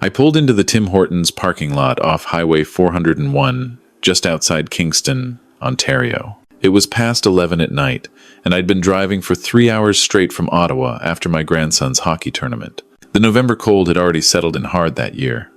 I pulled into the Tim Hortons parking lot off Highway 401, just outside Kingston, Ontario. It was past 11 at night, and I'd been driving for 3 hours straight from Ottawa after my grandson's hockey tournament. The November cold had already settled in hard that year,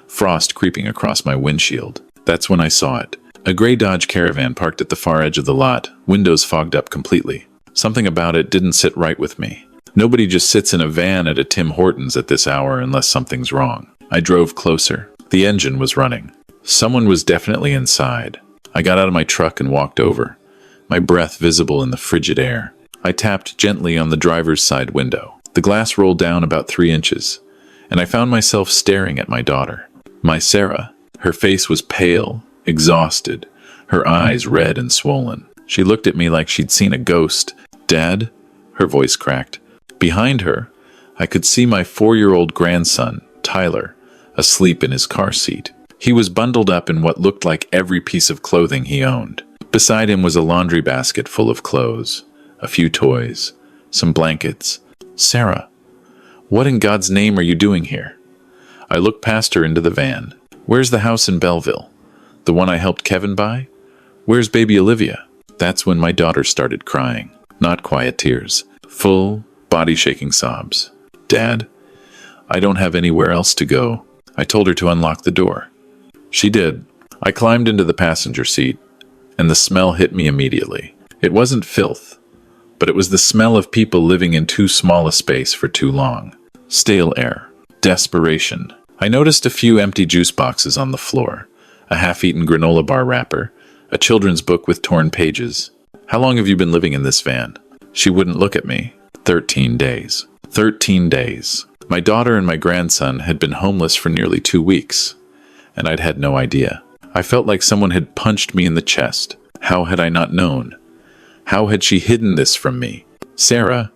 frost creeping across my windshield. That's when I saw it. A gray Dodge Caravan parked at the far edge of the lot, windows fogged up completely. Something about it didn't sit right with me. Nobody just sits in a van at a Tim Hortons at this hour unless something's wrong. I drove closer. The engine was running. Someone was definitely inside. I got out of my truck and walked over, my breath visible in the frigid air. I tapped gently on the driver's side window. The glass rolled down about 3 inches, and I found myself staring at my daughter. My Sarah. Her face was pale, exhausted, her eyes red and swollen. She looked at me like she'd seen a ghost. "Dad?" Her voice cracked. Behind her, I could see my 4-year-old grandson, Tyler, asleep in his car seat. He was bundled up in what looked like every piece of clothing he owned. Beside him was a laundry basket full of clothes, a few toys, some blankets. "Sarah, what in God's name are you doing here?" I looked past her into the van. "Where's the house in Belleville? The one I helped Kevin buy? Where's baby Olivia?" That's when my daughter started crying. Not quiet tears, full, body-shaking sobs. "Dad, I don't have anywhere else to go." I told her to unlock the door. She did. I climbed into the passenger seat, and the smell hit me immediately. It wasn't filth, but it was the smell of people living in too small a space for too long. Stale air. Desperation. I noticed a few empty juice boxes on the floor, a half-eaten granola bar wrapper, a children's book with torn pages. "How long have you been living in this van?" She wouldn't look at me. 13 days. 13 days. My daughter and my grandson had been homeless for nearly 2 weeks, and I'd had no idea. I felt like someone had punched me in the chest. How had I not known? How had she hidden this from me? "Sarah,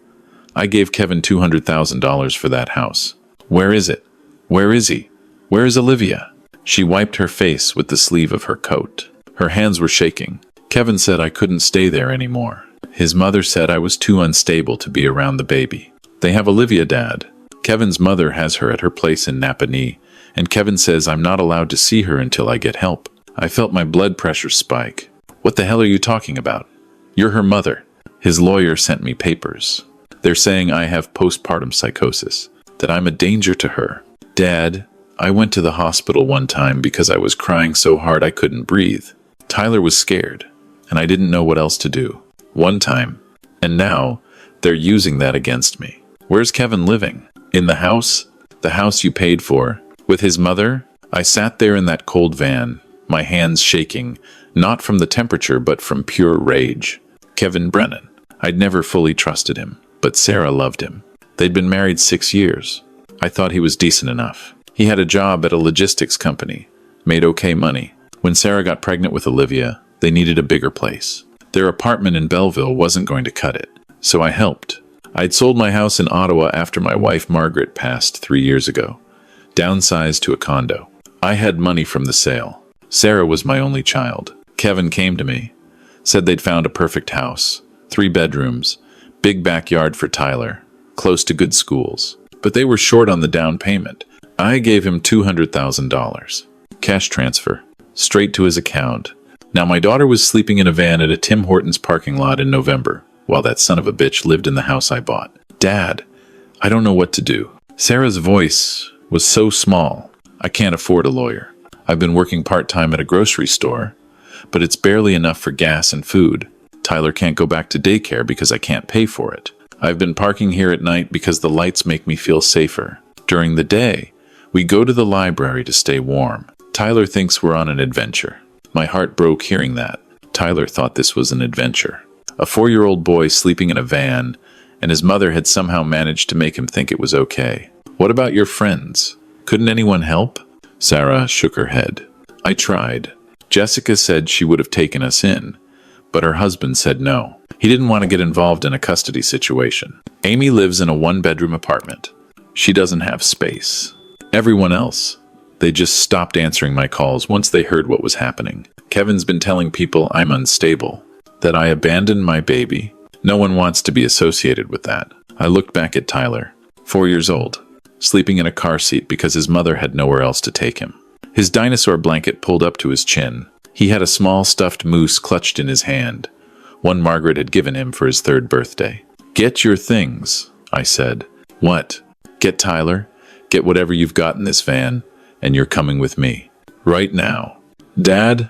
I gave Kevin $200,000 for that house. Where is it? Where is he? Where is Olivia?" She wiped her face with the sleeve of her coat. Her hands were shaking. "Kevin said I couldn't stay there anymore. His mother said I was too unstable to be around the baby. They have Olivia, Dad. Kevin's mother has her at her place in Napanee, and Kevin says I'm not allowed to see her until I get help." I felt my blood pressure spike. "What the hell are you talking about? You're her mother." His lawyer sent me papers. They're saying I have postpartum psychosis, that I'm a danger to her. "Dad, I went to the hospital one time because I was crying so hard I couldn't breathe. Tyler was scared, and I didn't know what else to do. One time, and now they're using that against me." "Where's Kevin living? In the house? The house you paid for? With his mother?" I sat there in that cold van, my hands shaking, not from the temperature but from pure rage. Kevin Brennan. I'd never fully trusted him, but Sarah loved him. They'd been married 6 years. I thought he was decent enough. He had a job at a logistics company, made okay money. When Sarah got pregnant with Olivia, they needed a bigger place. Their apartment in Belleville wasn't going to cut it, so I helped. I'd sold my house in Ottawa after my wife Margaret passed 3 years ago, downsized to a condo. I had money from the sale. Sarah was my only child. Kevin came to me, said they'd found a perfect house, 3 bedrooms, big backyard for Tyler, close to good schools. But they were short on the down payment. I gave him $200,000. Cash transfer, straight to his account. Now my daughter was sleeping in a van at a Tim Hortons parking lot in November, while that son of a bitch lived in the house I bought. "Dad, I don't know what to do." Sarah's voice was so small. "I can't afford a lawyer. I've been working part-time at a grocery store, but it's barely enough for gas and food. Tyler can't go back to daycare because I can't pay for it. I've been parking here at night because the lights make me feel safer. During the day, we go to the library to stay warm. Tyler thinks we're on an adventure." My heart broke hearing that. Tyler thought this was an adventure. A 4-year-old boy sleeping in a van, and his mother had somehow managed to make him think it was okay. "What about your friends? Couldn't anyone help?" Sarah shook her head. "I tried. Jessica said she would have taken us in, but her husband said no. He didn't want to get involved in a custody situation. Amy lives in a 1-bedroom apartment. She doesn't have space. Everyone else, they just stopped answering my calls once they heard what was happening. Kevin's been telling people I'm unstable, that I abandoned my baby. No one wants to be associated with that." I looked back at Tyler, 4 years old. sleeping in a car seat because his mother had nowhere else to take him. His dinosaur blanket pulled up to his chin. He had a small stuffed moose clutched in his hand, one Margaret had given him for his 3rd birthday. "Get your things," I said. "What?" "Get Tyler, get whatever you've got in this van, and you're coming with me. Right now." "Dad,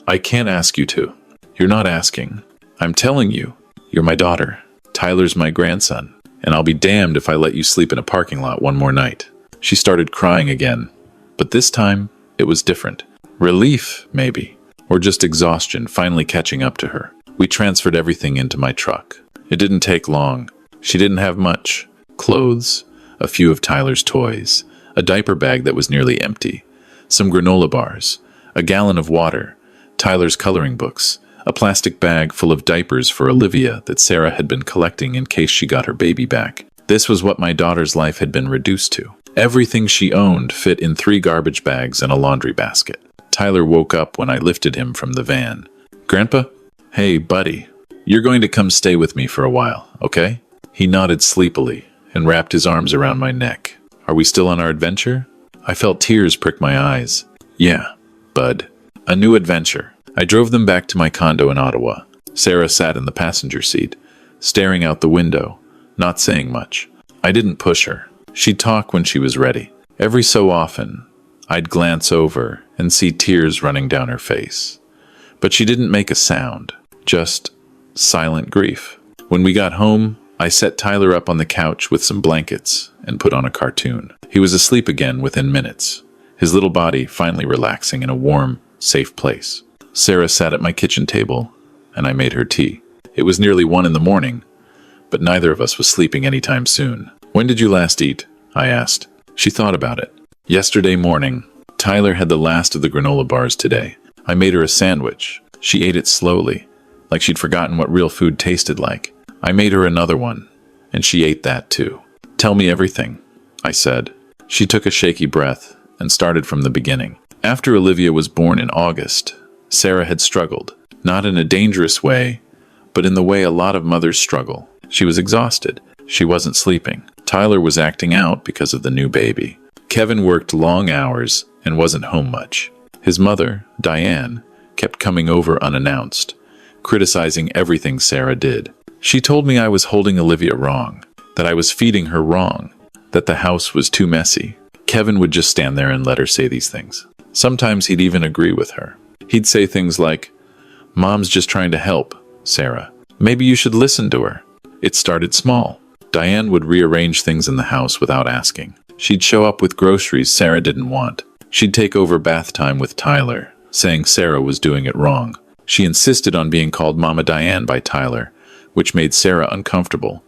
I can't ask you to." "You're not asking. I'm telling you. You're my daughter. Tyler's my grandson, and I'll be damned if I let you sleep in a parking lot one more night." She started crying again, but this time it was different. Relief, maybe, or just exhaustion finally catching up to her. We transferred everything into my truck. It didn't take long. She didn't have much. Clothes, a few of Tyler's toys, a diaper bag that was nearly empty, some granola bars, a gallon of water, Tyler's coloring books, a plastic bag full of diapers for Olivia that Sarah had been collecting in case she got her baby back. This was what my daughter's life had been reduced to. Everything she owned fit in 3 garbage bags and a laundry basket. Tyler woke up when I lifted him from the van. "Grandpa? Hey, buddy. You're going to come stay with me for a while, okay?" He nodded sleepily and wrapped his arms around my neck. "Are we still on our adventure?" I felt tears prick my eyes. "Yeah, bud. A new adventure." I drove them back to my condo in Ottawa. Sarah sat in the passenger seat, staring out the window, not saying much. I didn't push her. She'd talk when she was ready. Every so often, I'd glance over and see tears running down her face. But she didn't make a sound, just silent grief. When we got home, I set Tyler up on the couch with some blankets and put on a cartoon. He was asleep again within minutes, his little body finally relaxing in a warm, safe place. Sarah sat at my kitchen table, and I made her tea. It was nearly 1 in the morning, but neither of us was sleeping anytime soon. "When did you last eat?" I asked. She thought about it. "Yesterday morning. Tyler had the last of the granola bars today. I made her a sandwich. She ate it slowly, like she'd forgotten what real food tasted like. I made her another one, and she ate that too." "Tell me everything," I said. She took a shaky breath and started from the beginning. After Olivia was born in August, Sarah had struggled, not in a dangerous way, but in the way a lot of mothers struggle. She was exhausted. She wasn't sleeping. Tyler was acting out because of the new baby. Kevin worked long hours and wasn't home much. His mother, Diane, kept coming over unannounced, criticizing everything Sarah did. She told me I was holding Olivia wrong, that I was feeding her wrong, that the house was too messy. Kevin would just stand there and let her say these things. Sometimes he'd even agree with her. He'd say things like, "Mom's just trying to help, Sarah. Maybe you should listen to her." It started small. Diane would rearrange things in the house without asking. She'd show up with groceries Sarah didn't want. She'd take over bath time with Tyler, saying Sarah was doing it wrong. She insisted on being called Mama Diane by Tyler, which made Sarah uncomfortable.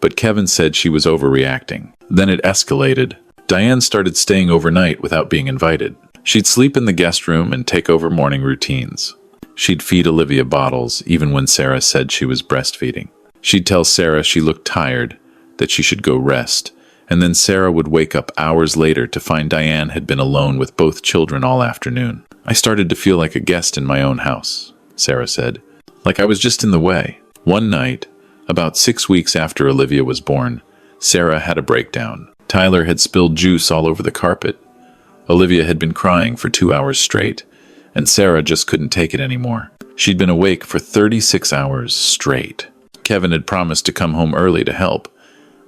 But Kevin said she was overreacting. Then it escalated. Diane started staying overnight without being invited. She'd sleep in the guest room and take over morning routines. She'd feed Olivia bottles even when Sarah said she was breastfeeding. She'd tell Sarah she looked tired, that she should go rest, and then Sarah would wake up hours later to find Diane had been alone with both children all afternoon. "I started to feel like a guest in my own house," Sarah said, "like I was just in the way." One night, about 6 weeks after Olivia was born, Sarah had a breakdown. Tyler had spilled juice all over the carpet. Olivia had been crying for 2 hours straight, and Sarah just couldn't take it anymore. She'd been awake for 36 hours straight. Kevin had promised to come home early to help,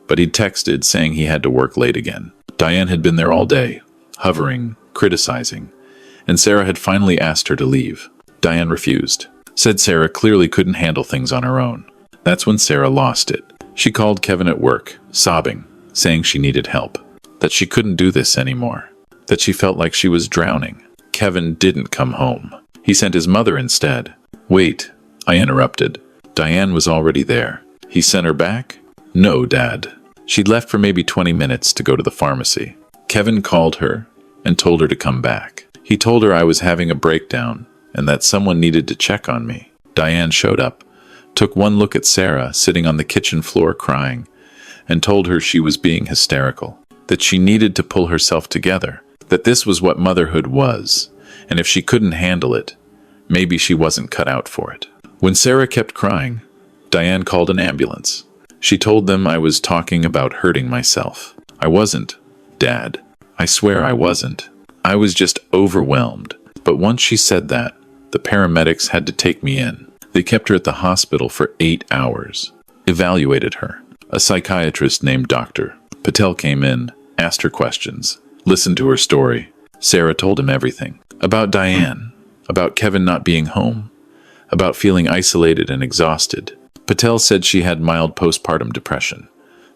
but he'd texted saying he had to work late again. Diane had been there all day, hovering, criticizing, and Sarah had finally asked her to leave. Diane refused, said Sarah clearly couldn't handle things on her own. That's when Sarah lost it. She called Kevin at work, sobbing, saying she needed help, that she couldn't do this anymore, that she felt like she was drowning. Kevin didn't come home. He sent his mother instead. "Wait," I interrupted. Diane was already there. "He sent her back?" "No, Dad. She'd left for maybe 20 minutes to go to the pharmacy. Kevin called her and told her to come back. He told her I was having a breakdown and that someone needed to check on me." Diane showed up, took one look at Sarah sitting on the kitchen floor crying, and told her she was being hysterical, that she needed to pull herself together, that this was what motherhood was, and if she couldn't handle it, maybe she wasn't cut out for it. When Sarah kept crying, Diane called an ambulance. She told them I was talking about hurting myself. I wasn't. Dad. I swear I wasn't. I was just overwhelmed. But once she said that, the paramedics had to take me in. They kept her at the hospital for 8 hours. Evaluated her. A psychiatrist named Dr. Patel came in, asked her questions, listened to her story. Sarah told him everything. About Diane, about Kevin not being home, about feeling isolated and exhausted. Patel said she had mild postpartum depression.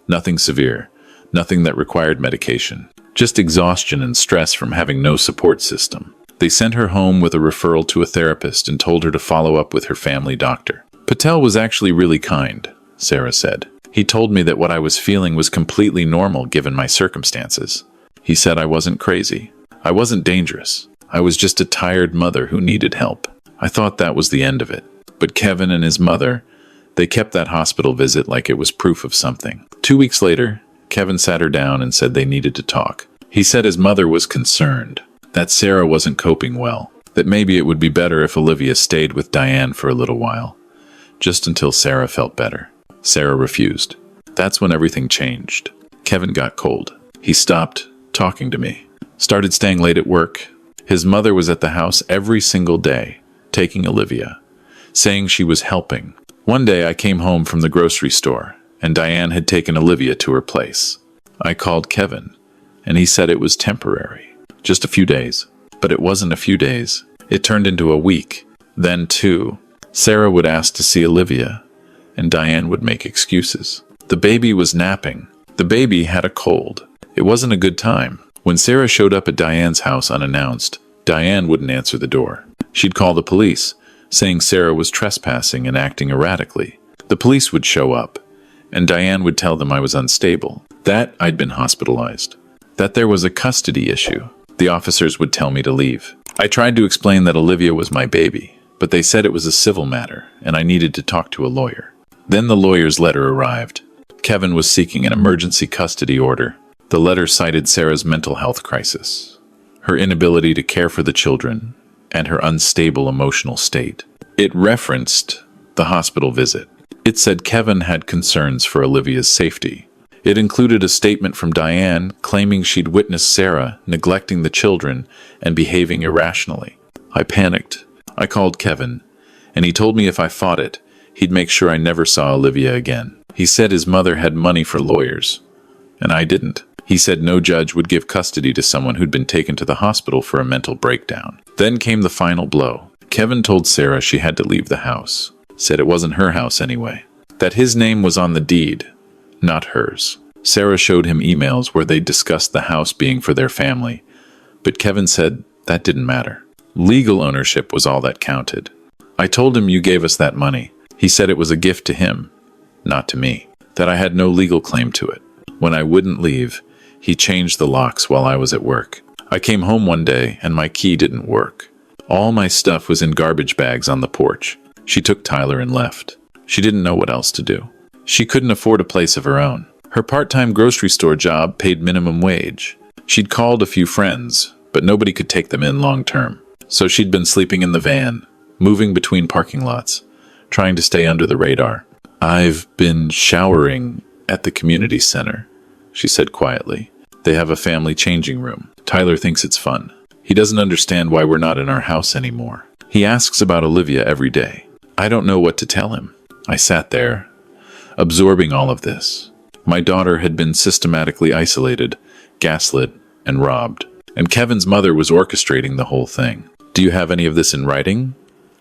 Nothing severe, nothing that required medication. Just exhaustion and stress from having no support system. They sent her home with a referral to a therapist and told her to follow up with her family doctor. Patel was actually really kind, Sarah said. He told me that what I was feeling was completely normal given my circumstances. He said I wasn't crazy. I wasn't dangerous. I was just a tired mother who needed help. I thought that was the end of it. But Kevin and his mother, they kept that hospital visit like it was proof of something. 2 weeks later, Kevin sat her down and said they needed to talk. He said his mother was concerned, that Sarah wasn't coping well, that maybe it would be better if Olivia stayed with Diane for a little while, just until Sarah felt better. Sarah refused. That's when everything changed. Kevin got cold. He stopped talking to me, started staying late at work. His mother was at the house every single day, taking Olivia, saying she was helping. One day I came home from the grocery store, and Diane had taken Olivia to her place. I called Kevin, and he said it was temporary, just a few days. But it wasn't a few days. It turned into a week, then 2. Sarah would ask to see Olivia, and Diane would make excuses. The baby was napping. The baby had a cold. It wasn't a good time. When Sarah showed up at Diane's house unannounced, Diane wouldn't answer the door. She'd call the police, saying Sarah was trespassing and acting erratically. The police would show up, and Diane would tell them I was unstable, that I'd been hospitalized, that there was a custody issue. The officers would tell me to leave. I tried to explain that Olivia was my baby, but they said it was a civil matter, and I needed to talk to a lawyer. Then the lawyer's letter arrived. Kevin was seeking an emergency custody order. The letter cited Sarah's mental health crisis, her inability to care for the children, and her unstable emotional state. It referenced the hospital visit. It said Kevin had concerns for Olivia's safety. It included a statement from Diane claiming she'd witnessed Sarah neglecting the children and behaving irrationally. I panicked. I called Kevin, and he told me if I fought it, he'd make sure I never saw Olivia again. He said his mother had money for lawyers, and I didn't. He said no judge would give custody to someone who'd been taken to the hospital for a mental breakdown. Then came the final blow. Kevin told Sarah she had to leave the house. Said it wasn't her house anyway. That his name was on the deed, not hers. Sarah showed him emails where they discussed the house being for their family, but Kevin said that didn't matter. Legal ownership was all that counted. I told him you gave us that money. He said it was a gift to him, not to me, that I had no legal claim to it. When I wouldn't leave, he changed the locks while I was at work. I came home one day and my key didn't work. All my stuff was in garbage bags on the porch. She took Tyler and left. She didn't know what else to do. She couldn't afford a place of her own. Her part-time grocery store job paid minimum wage. She'd called a few friends, but nobody could take them in long term. So she'd been sleeping in the van, moving between parking lots, trying to stay under the radar. I've been showering at the community center, she said quietly. They have a family changing room. Tyler thinks it's fun. He doesn't understand why we're not in our house anymore. He asks about Olivia every day. I don't know what to tell him. I sat there, absorbing all of this. My daughter had been systematically isolated, gaslit, and robbed. And Kevin's mother was orchestrating the whole thing. Do you have any of this in writing?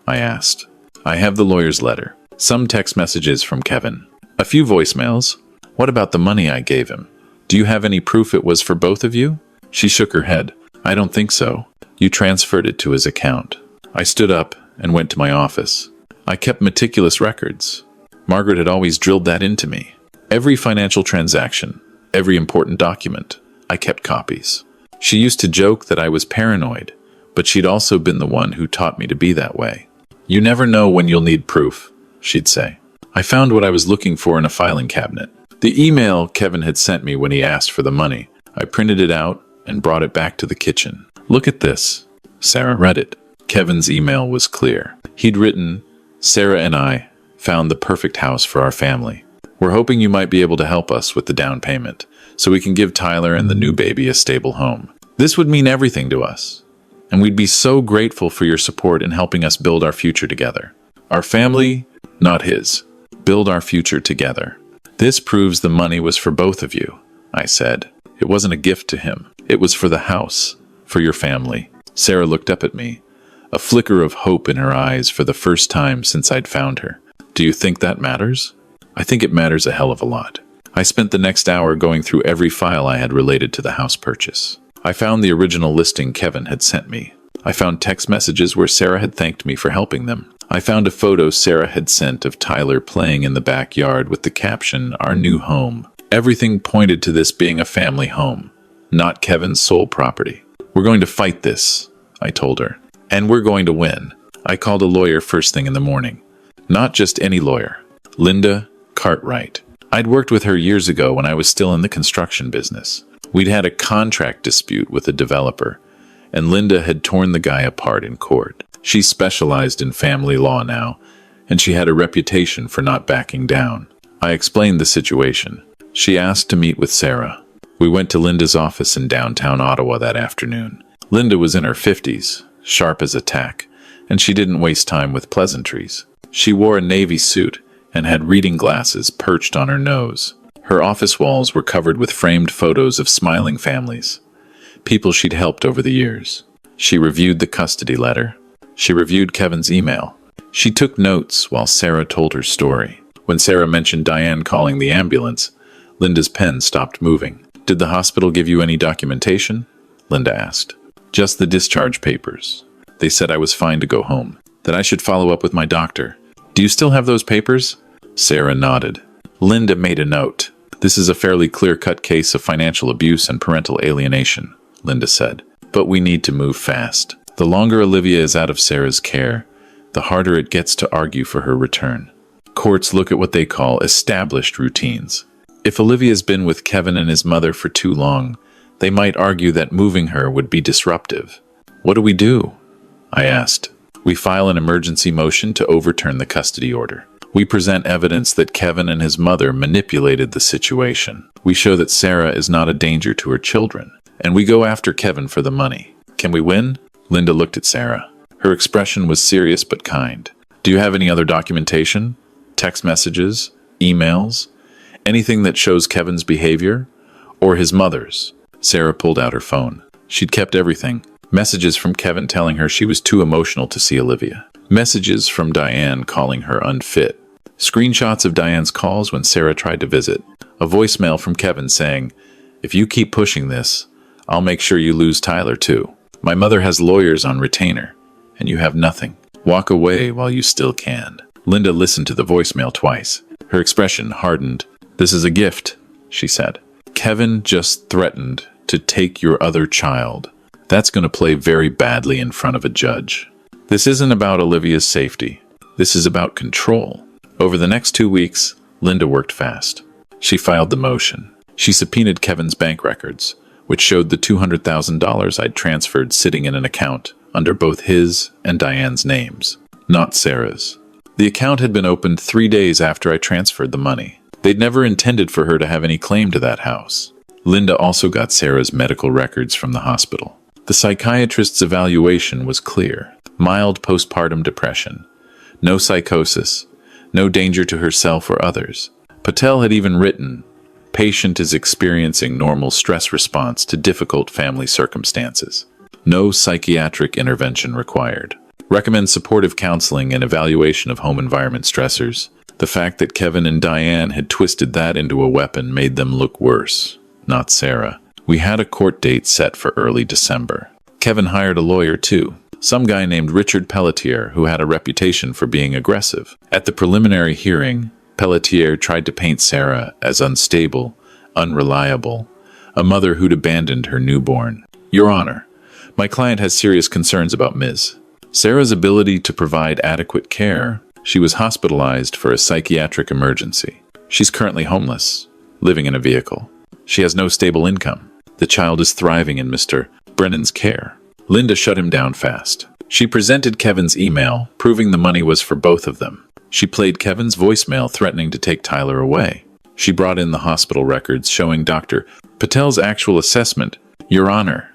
I asked. I have the lawyer's letter. Some text messages from Kevin. A few voicemails. What about the money I gave him? Do you have any proof it was for both of you? She shook her head. I don't think so. You transferred it to his account. I stood up and went to my office. I kept meticulous records. Margaret had always drilled that into me. Every financial transaction, every important document, I kept copies. She used to joke that I was paranoid, but she'd also been the one who taught me to be that way. You never know when you'll need proof, she'd say. I found what I was looking for in a filing cabinet. The email Kevin had sent me when he asked for the money. I printed it out and brought it back to the kitchen. Look at this. Sarah read it. Kevin's email was clear. He'd written, Sarah and I found the perfect house for our family. We're hoping you might be able to help us with the down payment. so we can give Tyler and the new baby a stable home. This would mean everything to us, and we'd be so grateful for your support in helping us build our future together. Our family, not his. Build our future together. This proves the money was for both of you, I said. It wasn't a gift to him. It was for the house, for your family. Sarah looked up at me, a flicker of hope in her eyes for the first time since I'd found her. Do you think that matters? I think it matters a hell of a lot. I spent the next hour going through every file I had related to the house purchase. I found the original listing Kevin had sent me. I found text messages where Sarah had thanked me for helping them. I found a photo Sarah had sent of Tyler playing in the backyard with the caption, "Our new home." Everything pointed to this being a family home, not Kevin's sole property. We're going to fight this, I told her. And we're going to win. I called a lawyer first thing in the morning. Not just any lawyer. Linda Cartwright. I'd worked with her years ago when I was still in the construction business. We'd had a contract dispute with a developer, and Linda had torn the guy apart in court. She specialized in family law now, and she had a reputation for not backing down. I explained the situation. She asked to meet with Sarah. We went to Linda's office in downtown Ottawa that afternoon. Linda was in her 50s, sharp as a tack, and she didn't waste time with pleasantries. She wore a navy suit and had reading glasses perched on her nose. Her office walls were covered with framed photos of smiling families, people she'd helped over the years. She reviewed the custody letter. She reviewed Kevin's email. She took notes while Sarah told her story. When Sarah mentioned Diane calling the ambulance, Linda's pen stopped moving. Did the hospital give you any documentation? Linda asked. Just the discharge papers. They said I was fine to go home, that I should follow up with my doctor. Do you still have those papers? Sarah nodded. Linda made a note. This is a fairly clear-cut case of financial abuse and parental alienation, Linda said. But we need to move fast. The longer Olivia is out of Sarah's care, the harder it gets to argue for her return. Courts look at what they call established routines. If Olivia's been with Kevin and his mother for too long, they might argue that moving her would be disruptive. What do we do? I asked. We file an emergency motion to overturn the custody order. We present evidence that Kevin and his mother manipulated the situation. We show that Sarah is not a danger to her children, and we go after Kevin for the money. Can we win? Linda looked at Sarah. Her expression was serious but kind. Do you have any other documentation? Text messages? Emails? Anything that shows Kevin's behavior? Or his mother's? Sarah pulled out her phone. She'd kept everything. Messages from Kevin telling her she was too emotional to see Olivia. Messages from Diane calling her unfit. Screenshots of Diane's calls when Sarah tried to visit. A voicemail from Kevin saying, "If you keep pushing this, I'll make sure you lose Tyler too. My mother has lawyers on retainer, and you have nothing. Walk away while you still can." Linda listened to the voicemail twice. Her expression hardened. "This is a gift," she said. "Kevin just threatened to take your other child. That's going to play very badly in front of a judge. This isn't about Olivia's safety. This is about control." Over the next 2 weeks, Linda worked fast. She filed the motion. She subpoenaed Kevin's bank records, which showed the $200,000 I'd transferred sitting in an account under both his and Diane's names, not Sarah's. The account had been opened 3 days after I transferred the money. They'd never intended for her to have any claim to that house. Linda also got Sarah's medical records from the hospital. The psychiatrist's evaluation was clear. Mild postpartum depression. No psychosis. No danger to herself or others. Patel had even written, "Patient is experiencing normal stress response to difficult family circumstances. No psychiatric intervention required. Recommend supportive counseling and evaluation of home environment stressors." The fact that Kevin and Diane had twisted that into a weapon made them look worse, not Sarah. We had a court date set for early December. Kevin hired a lawyer too, some guy named Richard Pelletier who had a reputation for being aggressive. At the preliminary hearing, Pelletier tried to paint Sarah as unstable, unreliable, a mother who'd abandoned her newborn. "Your Honor, my client has serious concerns about Ms. Sarah's ability to provide adequate care. She was hospitalized for a psychiatric emergency. She's currently homeless, living in a vehicle. She has no stable income. The child is thriving in Mr. Brennan's care." Linda shut him down fast. She presented Kevin's email, proving the money was for both of them. She played Kevin's voicemail threatening to take Tyler away. She brought in the hospital records showing Dr. Patel's actual assessment. "Your Honor,"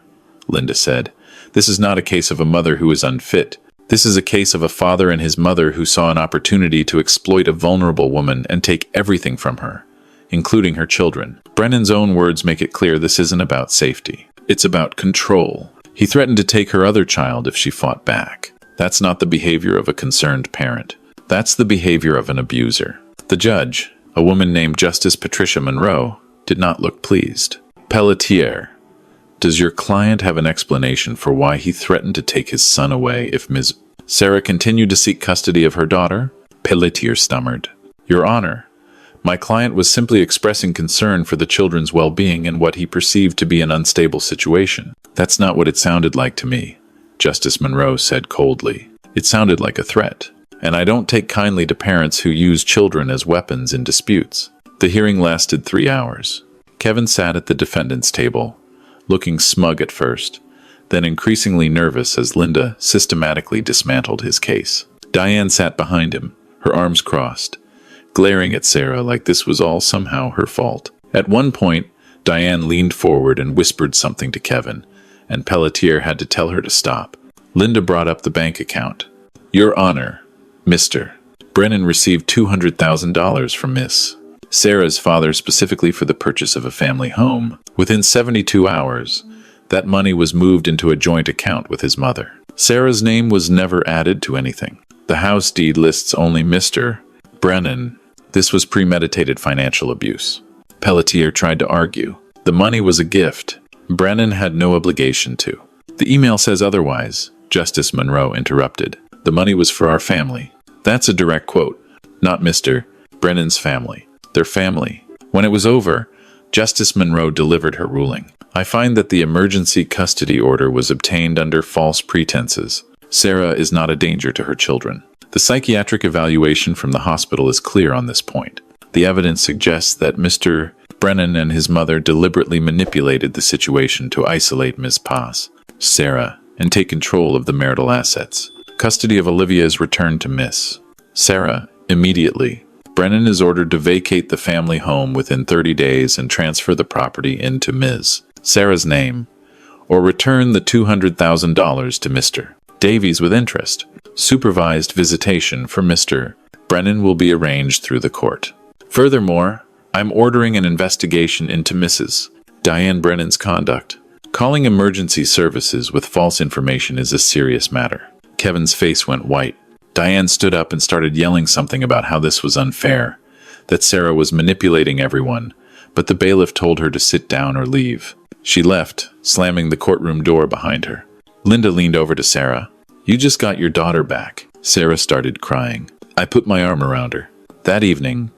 Linda said, "this is not a case of a mother who is unfit. This is a case of a father and his mother who saw an opportunity to exploit a vulnerable woman and take everything from her, including her children. Brennan's own words make it clear this isn't about safety. It's about control. He threatened to take her other child if she fought back. That's not the behavior of a concerned parent. That's the behavior of an abuser." The judge, a woman named Justice Patricia Monroe, did not look pleased. "Pelletier, does your client have an explanation for why he threatened to take his son away if Ms. Sarah continued to seek custody of her daughter?" Pelletier stammered. "Your Honor, my client was simply expressing concern for the children's well-being in what he perceived to be an unstable situation." "That's not what it sounded like to me," Justice Monroe said coldly. "It sounded like a threat. And I don't take kindly to parents who use children as weapons in disputes." The hearing lasted 3 hours. Kevin sat at the defendant's table, looking smug at first, then increasingly nervous as Linda systematically dismantled his case. Diane sat behind him, her arms crossed, glaring at Sarah like this was all somehow her fault. At one point, Diane leaned forward and whispered something to Kevin, and Pelletier had to tell her to stop. Linda brought up the bank account. "Your Honor, Mr. Brennan received $200,000 from Miss Sarah's father specifically for the purchase of a family home. Within 72 hours, that money was moved into a joint account with his mother. Sarah's name was never added to anything. The house deed lists only Mr. Brennan. This was premeditated financial abuse." Pelletier tried to argue. "The money was a gift. Brennan had no obligation to." "The email says otherwise," Justice Monroe interrupted. "The money was for our family." That's a direct quote. Not Mr. Brennan's family. Their family. When it was over, Justice Monroe delivered her ruling. "I find that the emergency custody order was obtained under false pretenses. Sarah is not a danger to her children. The psychiatric evaluation from the hospital is clear on this point. The evidence suggests that Mr. Brennan and his mother deliberately manipulated the situation to isolate Ms. Sarah, and take control of the marital assets. Custody of Olivia is returned to Miss Sarah immediately. Brennan is ordered to vacate the family home within 30 days and transfer the property into Ms. Sarah's name, or return the $200,000 to Mr. Davies with interest. Supervised visitation for Mr. Brennan will be arranged through the court. Furthermore, I'm ordering an investigation into Mrs. Diane Brennan's conduct. Calling emergency services with false information is a serious matter." Kevin's face went white. Diane stood up and started yelling something about how this was unfair, that Sarah was manipulating everyone, but the bailiff told her to sit down or leave. She left, slamming the courtroom door behind her. Linda leaned over to Sarah. "You just got your daughter back." Sarah started crying. I put my arm around her. That evening,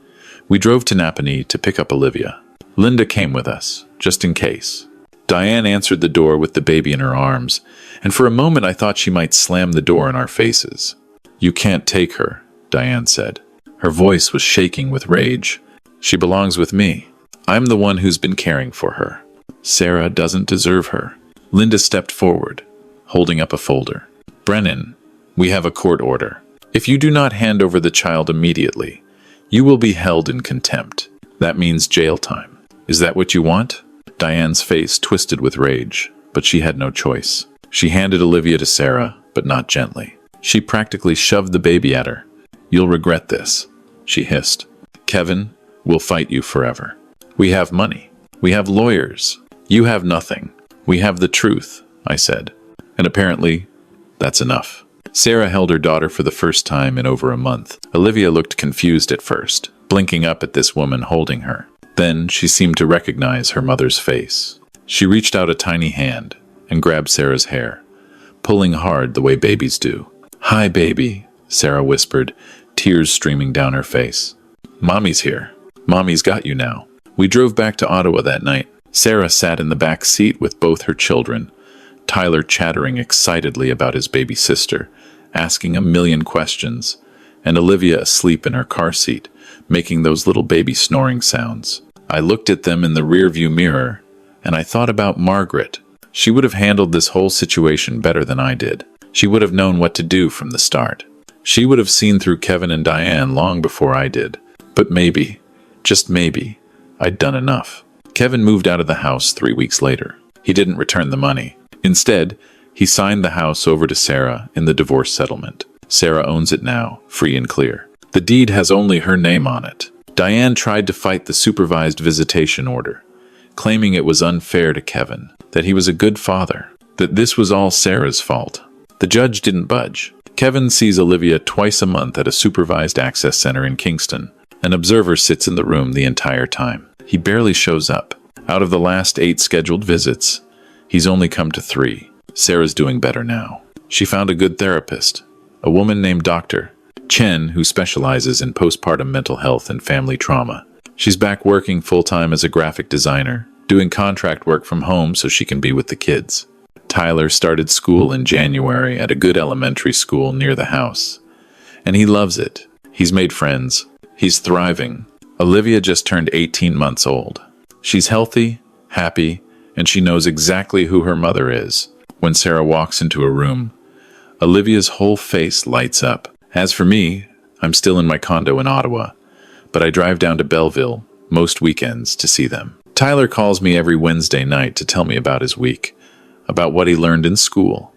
we drove to Napanee to pick up Olivia. Linda came with us, just in case. Diane answered the door with the baby in her arms, and for a moment I thought she might slam the door in our faces. "You can't take her," Diane said. Her voice was shaking with rage. "She belongs with me. I'm the one who's been caring for her. Sarah doesn't deserve her." Linda stepped forward, holding up a folder. "Brennan, we have a court order. If you do not hand over the child immediately, you will be held in contempt. That means jail time. Is that what you want?" Diane's face twisted with rage, but she had no choice. She handed Olivia to Sarah, but not gently. She practically shoved the baby at her. "You'll regret this," she hissed. "Kevin, we'll fight you forever. We have money. We have lawyers. You have nothing. We have the truth," I said. And apparently, that's enough. Sarah held her daughter for the first time in over a month. Olivia looked confused at first, blinking up at this woman holding her. Then she seemed to recognize her mother's face. She reached out a tiny hand and grabbed Sarah's hair, pulling hard the way babies do. "Hi, baby," Sarah whispered, tears streaming down her face. "Mommy's here. Mommy's got you now." We drove back to Ottawa that night. Sarah sat in the back seat with both her children, Tyler chattering excitedly about his baby sister, asking a million questions, and Olivia asleep in her car seat, making those little baby snoring sounds. I looked at them in the rearview mirror, and I thought about Margaret. She would have handled this whole situation better than I did. She would have known what to do from the start. She would have seen through Kevin and Diane long before I did. But maybe just maybe, I'd done enough. Kevin moved out of the house 3 weeks later. He didn't return the money. Instead, he signed the house over to Sarah in the divorce settlement. Sarah owns it now, free and clear. The deed has only her name on it. Diane tried to fight the supervised visitation order, claiming it was unfair to Kevin, that he was a good father, that this was all Sarah's fault. The judge didn't budge. Kevin sees Olivia twice a month at a supervised access center in Kingston. An observer sits in the room the entire time. He barely shows up. Out of the last 8 scheduled visits, he's only come to 3. Sarah's doing better now. She found a good therapist, a woman named Dr. Chen, who specializes in postpartum mental health and family trauma. She's back working full-time as a graphic designer, doing contract work from home so she can be with the kids. Tyler started school in January at a good elementary school near the house, and he loves it. He's made friends. He's thriving. Olivia just turned 18 months old. She's healthy, happy, and she knows exactly who her mother is. When Sarah walks into a room, Olivia's whole face lights up. As for me, I'm still in my condo in Ottawa, but I drive down to Belleville most weekends to see them. Tyler calls me every Wednesday night to tell me about his week, about what he learned in school,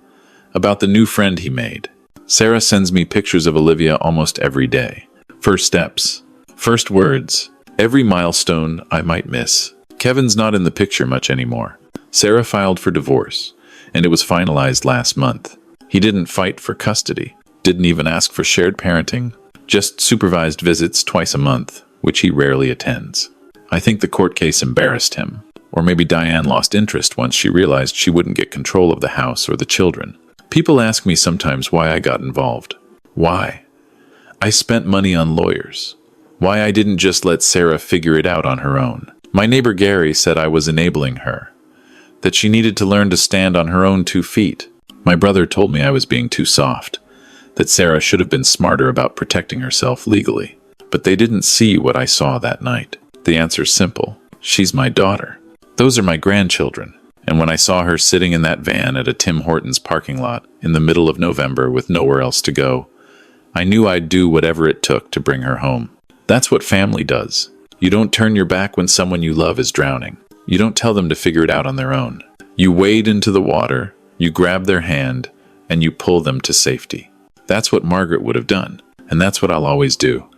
about the new friend he made. Sarah sends me pictures of Olivia almost every day. First steps, first words, every milestone I might miss. Kevin's not in the picture much anymore. Sarah filed for divorce, and it was finalized last month. He didn't fight for custody, didn't even ask for shared parenting, just supervised visits twice a month, which he rarely attends. I think the court case embarrassed him, or maybe Diane lost interest once she realized she wouldn't get control of the house or the children. People ask me sometimes why I got involved. Why? I spent money on lawyers. Why I didn't just let Sarah figure it out on her own. My neighbor Gary said I was enabling her, that she needed to learn to stand on her own 2 feet. My brother told me I was being too soft, that Sarah should have been smarter about protecting herself legally. But they didn't see what I saw that night. The answer's simple. She's my daughter. Those are my grandchildren. And when I saw her sitting in that van at a Tim Hortons parking lot in the middle of November with nowhere else to go, I knew I'd do whatever it took to bring her home. That's what family does. You don't turn your back when someone you love is drowning. You don't tell them to figure it out on their own. You wade into the water, you grab their hand, and you pull them to safety. That's what Margaret would have done, and that's what I'll always do.